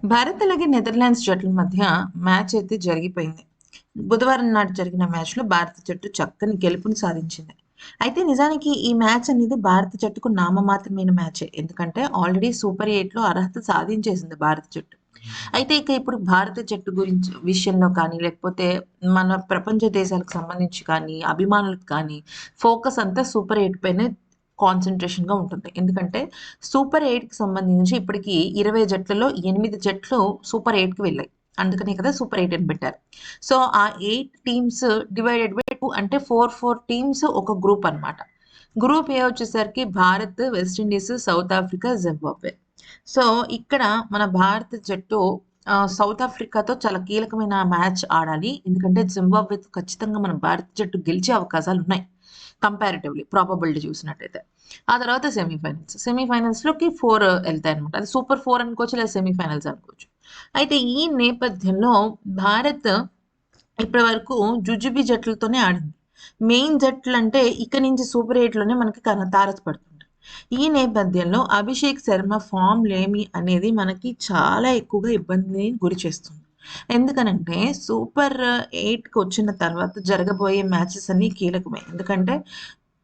భారత్ అలాగే నెదర్లాండ్స్ జట్ల మధ్య మ్యాచ్ అయితే జరిగిపోయింది. బుధవారం నాడు జరిగిన మ్యాచ్‌లో భారత జట్టు చక్కని గెలుపుని సాధించింది. అయితే నిజానికి ఈ మ్యాచ్ అనేది భారత జట్టుకు నామమాత్రమైన మ్యాచే. ఎందుకంటే ఆల్రెడీ సూపర్ 8లో అర్హత సాధించేసింది భారత జట్టు. అయితే ఇక ఇప్పుడు భారత జట్టు గురించి విషయంలో కానీ, లేకపోతే మన ప్రపంచ దేశాలకు సంబంధించి కానీ, అభిమానులకు కానీ ఫోకస్ అంతా సూపర్ 8 పైనే కాన్సంట్రేషన్‌గా ఉంటుంది. ఎందుకంటే సూపర్ 8కి సంబంధించి ఇప్పటికి 20 జట్లలో 8 జట్లు సూపర్ 8కి వెళ్ళాయి. అందుకనే కదా సూపర్ 8 అని పెట్టారు. సో, ఆ 8 టీమ్స్ డివైడెడ్ బై 2 అంటే 4 టీమ్స్ ఒక గ్రూప్ అన్నమాట. గ్రూప్ ఏ వచ్చేసరికి Bharat, west Indies, south Africa, Zimbabwe. So, ఇక్కడ మన భారత జట్టు సౌత్ ఆఫ్రికాతో చాలా కీలకమైన మ్యాచ్ ఆడాలి. ఎందుకంటే జింబాబ్వేతో ఖచ్చితంగా మన భారత జట్టు గెలిచే అవకాశాలున్నాయి. కంపారిటివ్‌లీ ప్రాబబిలిటీ చూసినట్టయితే. ఆ తర్వాత సెమీఫైనల్స్. సెమీఫైనల్స్‌లోకి 4 ఎళ్తాయన్నమాట. అది సూపర్ 4 అనుకోవచ్చు, లేదా సెమీఫైనల్స్ అనుకోవచ్చు. అయితే ఈ నేపథ్యంలో భారత్ ఇప్పటి వరకు జుజుబి జట్లతోనే ఆడింది. మెయిన్ జట్లంటే ఇక నుంచి సూపర్ 8లోనే మనకి తారసపడుతుంది. ఈ నేపథ్యంలో అభిషేక్ శర్మ ఫామ్‌లేమి అనేది మనకి చాలా ఎక్కువగా ఇబ్బందిని గురి చేస్తుంది. ఎందుకనంటే సూపర్ 8కొచ్చిన తర్వాత జరగబోయే మ్యాచెస్ అన్నీ కీలకమే. ఎందుకంటే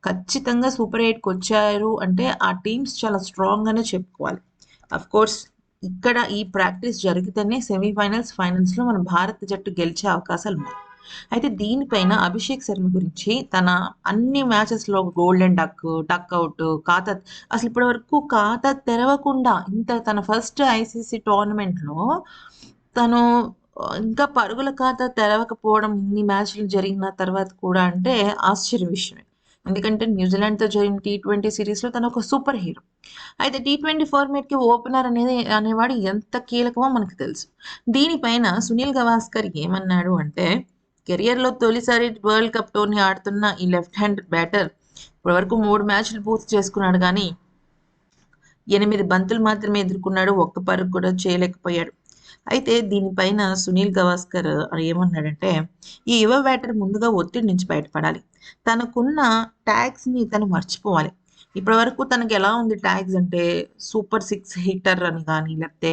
ఖచ్చితంగా సూపర్ 8కొచ్చారు అంటే ఆ టీమ్స్ చాలా స్ట్రాంగ్ అనే చెప్పుకోవాలి. అఫ్‌కోర్స్ ఇక్కడ ఈ ప్రాక్టీస్ జరిగితేనే సెమీఫైనల్స్, ఫైనల్స్‌లో మన భారత జట్టు గెలిచే అవకాశాలున్నాయి. అయితే దీనిపైన అభిషేక్ శర్మ గురించి తన అన్ని మ్యాచెస్‌లో గోల్డెన్ డక్, డకౌట్, ఖాతా అసలు ఇప్పటి వరకు ఖాతా తెరవకుండా తన ఫస్ట్ ఐసీసీ టోర్నమెంట్‌లో తను ఇంకా పరుగుల ఖాతా తెరవకపోవడం ఇన్ని మ్యాచ్‌లు జరిగిన తర్వాత కూడా అంటే ఆశ్చర్య విషయమే. ఎందుకంటే న్యూజిలాండ్‌తో జరిగిన టీ20 సీరీస్‌లో తను ఒక సూపర్ హీరో. అయితే టీ20 ఫార్మాట్‌కి ఓపెనర్ అనేవాడు ఎంత కీలకమో మనకు తెలుసు. దీనిపైన సునీల్ గవాస్కర్ ఏమన్నాడు అంటే, కెరియర్‌లో తొలిసారి వరల్డ్ కప్ టోర్నీ ఆడుతున్న ఈ లెఫ్ట్ హ్యాండ్ బ్యాటర్ ఇప్పటివరకు 3 మ్యాచ్‌లు పూర్తి చేసుకున్నాడు గానీ 8 బంతులు మాత్రమే ఎదుర్కొన్నాడు. ఒక్క పరుగు కూడా చేయలేకపోయాడు. అయితే దీనిపైన సునీల్ గవాస్కర్ ఏమన్నాడంటే, ఈ యువ బ్యాటర్ ముందుగా ఒత్తిడి నుంచి బయటపడాలి. తనకున్న ట్యాగ్స్‌ని తను మర్చిపోవాలి. ఇప్పటివరకు తనకి ఎలా ఉంది ట్యాగ్స్ అంటే సూపర్ 6 హిట్టర్ అని గాని, లేకపోతే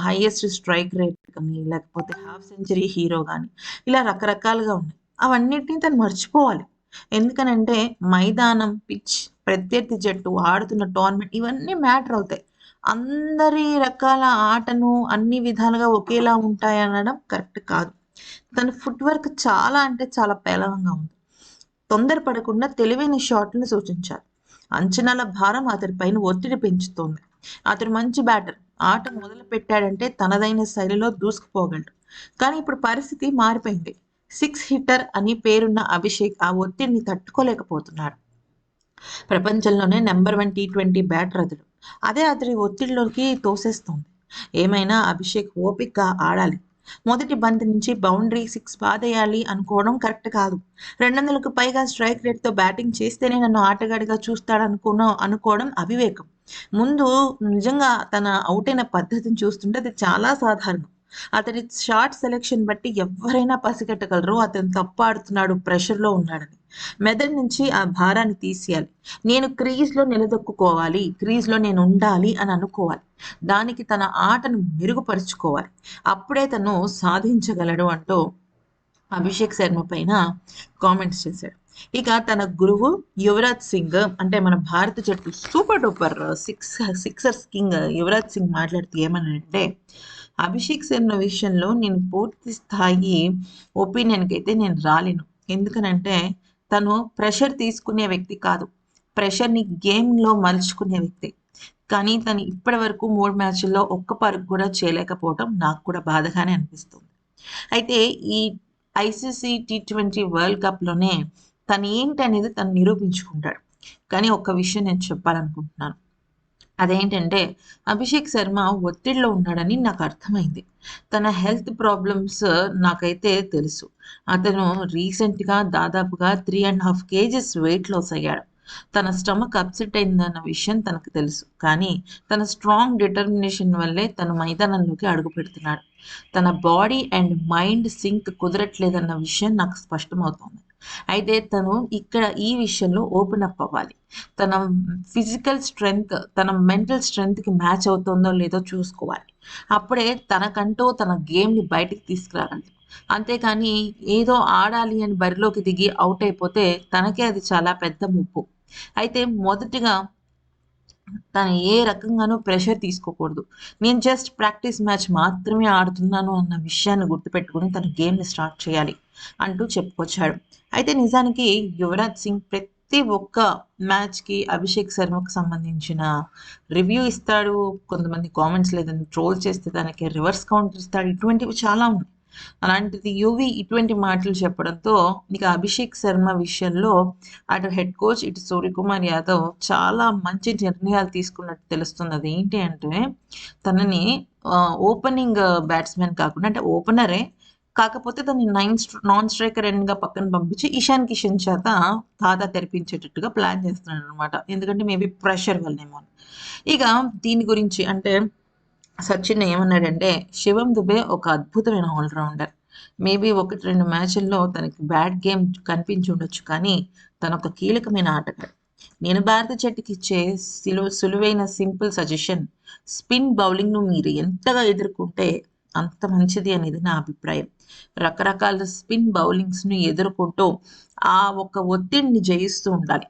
హైయెస్ట్ స్ట్రైక్ రేట్ కానీ, లేకపోతే హాఫ్ సెంచరీ హీరో గాని, ఇలా రకరకాలుగా ఉన్నాయి. అవన్నిటిని తను మర్చిపోవాలి. ఎందుకనంటే మైదానం, పిచ్, ప్రత్యర్థి జట్టు, ఆడుతున్న టోర్నమెంట్ ఇవన్నీ మ్యాటర్ అవుతాయి. అందరి రకాల ఆటను అన్ని విధాలుగా ఒకేలా ఉంటాయనడం కరెక్ట్ కాదు. తన ఫుట్ వర్క్ చాలా అంటే చాలా పేలవంగా ఉంది. తొందరపడకుండా తెలివైన షాట్‌లను సూచించాలి. అంచనాల భారం అతడి పైన ఒత్తిడి పెంచుతోంది. అతడు మంచి బ్యాటర్. ఆట మొదలుపెట్టాడంటే తనదైన శైలిలో దూసుకుపోగలడు. కానీ ఇప్పుడు పరిస్థితి మారిపోయింది. 6 హిట్టర్ అని పేరున్న అభిషేక్ ఆ ఒత్తిడిని తట్టుకోలేకపోతున్నాడు. ప్రపంచంలోనే నంబర్ 1 టీ20 బ్యాటర్ అతడు. అదే అతడి ఒత్తిడిలోకి తోసేస్తోంది. ఏమైనా అభిషేక్ ఓపికగా ఆడాలి. మొదటి బంతి నుంచి బౌండరీ 6 బాదేయాలి అనుకోవడం కరెక్ట్ కాదు. 200కు పైగా స్ట్రైక్ రేట్‌తో బ్యాటింగ్ చేస్తేనే నన్ను ఆటగాడిగా చూస్తాడనుకోవడం అవివేకం. ముందు నిజంగా తన ఔట్ అయిన పద్ధతిని చూస్తుంటే అది చాలా సాధారణం. అతడి షాట్ సెలక్షన్ బట్టి ఎవ్వరైనా పసిగట్టగలరు అతను తప్పు ఆడుతున్నాడు, ప్రెషర్‌లో ఉన్నాడని. మెదడు నుంచి ఆ భారాన్ని తీసేయాలి. నేను క్రీజ్‌లో నిలదొక్కుకోవాలి. క్రీజ్‌లో నేనుండాలి అని అనుకోవాలి. దానికి తన ఆటను మెరుగుపరుచుకోవాలి. అప్పుడే తను సాధించగలడు అంటూ అభిషేక్ శర్మ పైన కామెంట్స్ చేశాడు. ఇక తన గురువు యువరాజ్ సింగ్ అంటే మన భారత జట్టు super duper sixers king Yuvraj Singh మాట్లాడుతూ ఏమన్నాడంటే, అభిషేక్ శర్మ విషయంలో నేను పూర్తి స్థాయి ఒపీనియన్‌కైతే నేను రాలేను. ఎందుకనంటే తను ప్రెషర్ తీసుకునే వ్యక్తి కాదు. ప్రెషర్‌ని గేమ్‌లో మలుచుకునే వ్యక్తి. కానీ తను ఇప్పటివరకు 3 మ్యాచ్‌ల్లో ఒక్క పరుగు కూడా చేయలేకపోవడం నాకు కూడా బాధగానే అనిపిస్తుంది. అయితే ఈ ఐసీసీ టీ20 వరల్డ్ కప్‌లోనే తనేంటనేది తను నిరూపించుకుంటాడు. కానీ ఒక్క విషయం నేను చెప్పాలనుకుంటున్నాను. అదేంటంటే అభిషేక్ శర్మ ఒత్తిడిలో ఉన్నాడని నాకు అర్థమైంది. తన హెల్త్ ప్రాబ్లమ్స్ నాకైతే తెలుసు. అతను రీసెంట్‌గా దాదాపుగా 3½ కేజీస్ వెయిట్ లాస్ అయ్యాడు. తన స్టమక్ అప్సెట్ అయిందన్న విషయం తనకు తెలుసు. కానీ తన స్ట్రాంగ్ డిటర్మినేషన్ వల్లే తను మైదానంలోకి అడుగుపెడుతున్నాడు. తన బాడీ అండ్ మైండ్ సింక్ కుదరట్లేదన్న విషయం నాకు స్పష్టమవుతోంది. అయితే తను ఇక్కడ ఈ విషయంలో ఓపెన్ అప్ అవ్వాలి. తన ఫిజికల్ స్ట్రెంగ్త్, తన మెంటల్ స్ట్రెంగ్త్‌కి మ్యాచ్ అవుతుందో లేదో చూసుకోవాలి. అప్పుడే తనకంటూ తన గేమ్‌ని బయటికి తీసుకురాగలడు. అంతేకాని ఏదో ఆడాలి అని బరిలోకి దిగి ఔట్ అయిపోతే తనకే అది చాలా పెద్ద ముప్పు. అయితే మొదటిగా తను ఏ రకంగానూ ప్రెషర్ తీసుకోకూడదు. నేను జస్ట్ ప్రాక్టీస్ మ్యాచ్ మాత్రమే ఆడుతున్నాను అన్న విషయాన్ని గుర్తుపెట్టుకొని తన గేమ్‌ని స్టార్ట్ చేయాలి అంటూ చెప్పుకొచ్చాడు. అయితే నిజానికి యువరాజ్ సింగ్ ప్రతి ఒక్క మ్యాచ్‌కి అభిషేక్ శర్మకు సంబంధించిన రివ్యూ ఇస్తాడు. కొంతమంది కామెంట్స్ లేదని ట్రోల్ చేస్తే దానికి రివర్స్ కౌంటర్ ఇస్తాడు. ఇటువంటివి చాలా ఉన్నాయి. అలాంటిది యువీ ఇటువంటి మాటలు చెప్పడంతో ఇక అభిషేక్ శర్మ విషయంలో అటు హెడ్ కోచ్, ఇటు సూర్యకుమార్ యాదవ్ చాలా మంచి నిర్ణయాలు తీసుకున్నట్టు తెలుస్తుంది. అదేంటి అంటే తనని ఓపెనింగ్ బ్యాట్స్‌మెన్ కాకుండా అంటే ఓపెనరే. కాకపోతే తనని నాన్ స్ట్రైకర్ ఎండ్‌గా పక్కన పంపించి ఇషాన్ కిషన్ చేత ఖాతా తెరిపించేటట్టుగా ప్లాన్ చేస్తున్నాడనమాట. ఎందుకంటే మేబీ ప్రెషర్ వల్లేమో అని. ఇక దీని గురించి అంటే సచిన్ ఏమన్నాడంటే, శివం దుబే ఒక అద్భుతమైన ఆల్‌రౌండర్. మేబీ 1, 2 మ్యాచుల్లో తనకి బ్యాడ్ గేమ్ కనిపించుండొచ్చు. కానీ తనొక కీలకమైన ఆటగాడు. నేను భారత జట్టుకి ఇచ్చే సులువైన సింపుల్ సజెషన్ స్పిన్ బౌలింగ్‌ను మీరు ఎంతగా ఎదుర్కొంటే అంత మంచిది అనేది నా అభిప్రాయం. రకరకాల స్పిన్ బౌలింగ్స్‌ని ఎదుర్కొంటూ ఆ ఒక్క ఒత్తిడిని జయిస్తూ ఉండాలి.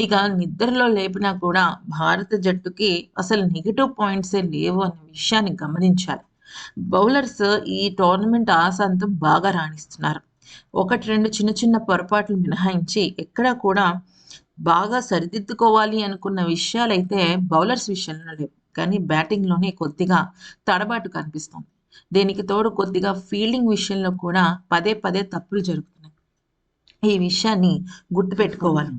ఇక నిద్రలో లేపినా కూడా భారత జట్టుకి అసలు నెగెటివ్ పాయింట్సే లేవు అనే విషయాన్ని గమనించాలి. బౌలర్స్ ఈ టోర్నమెంట్ ఆసాంతం బాగా రాణిస్తున్నారు. 1, 2 చిన్న చిన్న పొరపాట్లు మినహాయించి ఎక్కడా కూడా బాగా సరిదిద్దుకోవాలి అనుకున్న విషయాలైతే బౌలర్స్ విషయంలో లేవు. కానీ బ్యాటింగ్‌లోనే కొద్దిగా తడబాటు కనిపిస్తోంది. దీనికి తోడు కొద్దిగా ఫీల్డింగ్ విషయంలో కూడా పదే పదే తప్పులు జరుగుతున్నాయి. ఈ విషయాన్ని గుర్తుపెట్టుకోవాలి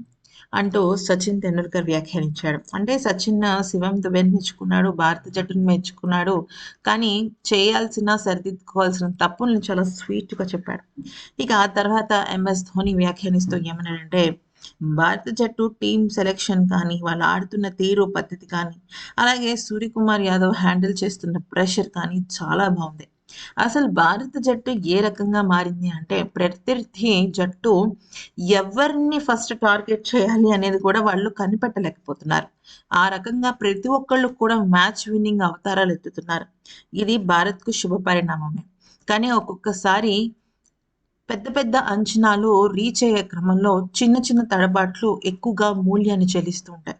అంటూ సచిన్ టెండూల్కర్ వ్యాఖ్యానించాడు. అంటే సచిన్ శివం దుబేని మెచ్చుకున్నాడు, భారత జట్టుని మెచ్చుకున్నాడు. కానీ చేయాల్సిన, సరిదిద్దుకోవాల్సిన తప్పుల్ని చాలా స్వీట్‌గా చెప్పాడు. ఇక ఆ తర్వాత ఎంఎస్ ధోని వ్యాఖ్యానిస్తూ ఏమన్నాడంటే, భారత జట్టు టీమ్ సెలక్షన్ కానీ, వాళ్ళు ఆడుతున్న తీరు, పద్ధతి కానీ, అలాగే సూర్యకుమార్ యాదవ్ హ్యాండిల్ చేస్తున్న ప్రెషర్ కానీ చాలా బావుంది. అసలు భారత జట్టు ఏ రకంగా మారింది అంటే, ప్రత్యర్థి జట్టు ఎవరిని ఫస్ట్ టార్గెట్ చేయాలి అనేది కూడా వాళ్ళు కనిపెట్టలేకపోతున్నారు. ఆ రకంగా ప్రతి ఒక్కళ్ళు కూడా మ్యాచ్ విన్నింగ్ అవతారాలు ఎత్తుతున్నారు. ఇది భారత్‌కు శుభ పరిణామమే. కానీ ఒక్కొక్కసారి పెద్ద పెద్ద అంచనాలు రీచ్ అయ్యే క్రమంలో చిన్న చిన్న తడబాట్లు ఎక్కువగా మూల్యాన్ని చెల్లిస్తూ ఉంటాయి.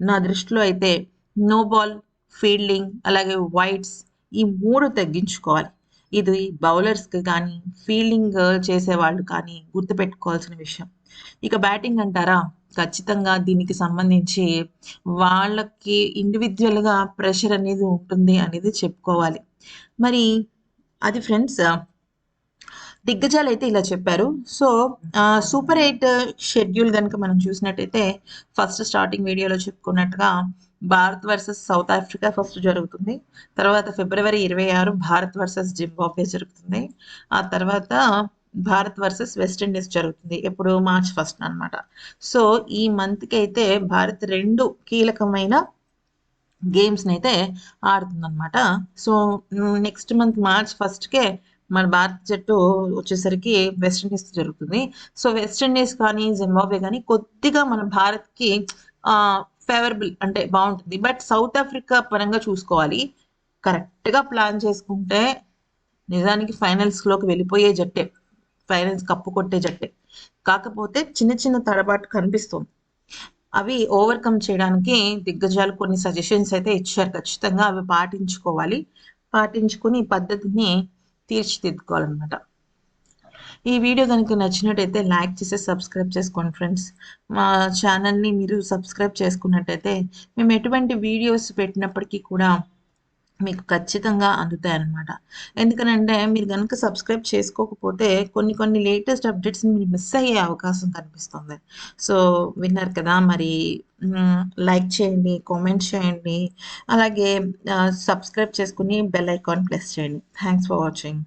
నా దృష్టిలో అయితే నో బాల్, ఫీల్డింగ్ అలాగే వైడ్స్ ఈ 3 తగ్గించుకోవాలి. ఇది బౌలర్స్‌కి కానీ, ఫీల్డింగ్ చేసేవాళ్ళు కానీ గుర్తుపెట్టుకోవాల్సిన విషయం. ఇక బ్యాటింగ్ అంటారా? ఖచ్చితంగా దీనికి సంబంధించి వాళ్ళకి ఇండివిడ్యుయల్‌గా ప్రెషర్ అనేది ఉంటుంది అనేది చెప్పుకోవాలి. మరి అది ఫ్రెండ్స్ దిగ్గజాలైతే ఇలా చెప్పారు. సో, సూపర్ 8 షెడ్యూల్ గనుక మనం చూసినట్టయితే ఫస్ట్ స్టార్టింగ్ వీడియోలో చెప్పుకున్నట్టుగా Bharat versus South Africa first జరుగుతుంది. తర్వాత ఫిబ్రవరి 26 భారత్ వర్సెస్ జింబాబ్వే జరుగుతుంది. ఆ తర్వాత భారత్ వర్సెస్ వెస్ట్ ఇండీస్ జరుగుతుంది. ఎప్పుడు మార్చ్ 1 అనమాట. సో, ఈ మంత్‌కైతే భారత్ 2 కీలకమైన గేమ్స్‌నైతే ఆడుతుందనమాట. సో, నెక్స్ట్ మంత్ మార్చ్ 1కే మన భారత జట్టు వచ్చేసరికి వెస్ట్ ఇండీస్‌తో జరుగుతుంది. సో, వెస్ట్ ఇండీస్ కానీ, జింబాబ్వే గానీ కొద్దిగా మన భారత్‌కి ఫేవరబుల్ అంటే బావుంటుంది. బట్ సౌత్ ఆఫ్రికా పరంగా చూసుకోవాలి. కరెక్ట్‌గా ప్లాన్ చేసుకుంటే నిజానికి ఫైనల్స్‌లోకి వెళ్ళిపోయే జట్టే. ఫైనల్స్ కప్పు కొట్టే జట్టే. కాకపోతే చిన్న చిన్న తడబాటు కనిపిస్తుంది. అవి ఓవర్‌కమ్ చేయడానికి దిగ్గజాలు కొన్ని సజెషన్స్ అయితే ఇచ్చారు. ఖచ్చితంగా అవి పాటించుకోవాలి. పాటించుకొని ఈ పద్ధతిని తీర్చిదిద్దుకోవాలనమాట. ఈ వీడియో గనుక నచ్చినట్టయితే లైక్ చేసి సబ్స్క్రైబ్ చేసుకోండి ఫ్రెండ్స్. మా ఛానల్‌ని మీరు సబ్స్క్రైబ్ చేసుకున్నట్టయితే మేము ఎటువంటి వీడియోస్ పెట్టినప్పటికీ కూడా మీకు ఖచ్చితంగా అందుతాయన్నమాట. ఎందుకనంటే మీరు గనుక సబ్స్క్రైబ్ చేసుకోకపోతే కొన్ని కొన్ని లేటెస్ట్ అప్డేట్స్‌ని మీరు మిస్ అయ్యే అవకాశం కనిపిస్తుంది. సో, విన్నారు కదా! మరి లైక్ చేయండి, కామెంట్ చేయండి. అలాగే సబ్స్క్రైబ్ చేసుకొని బెల్ ఐకాన్ ప్రెస్ చేయండి. Thanks for watching.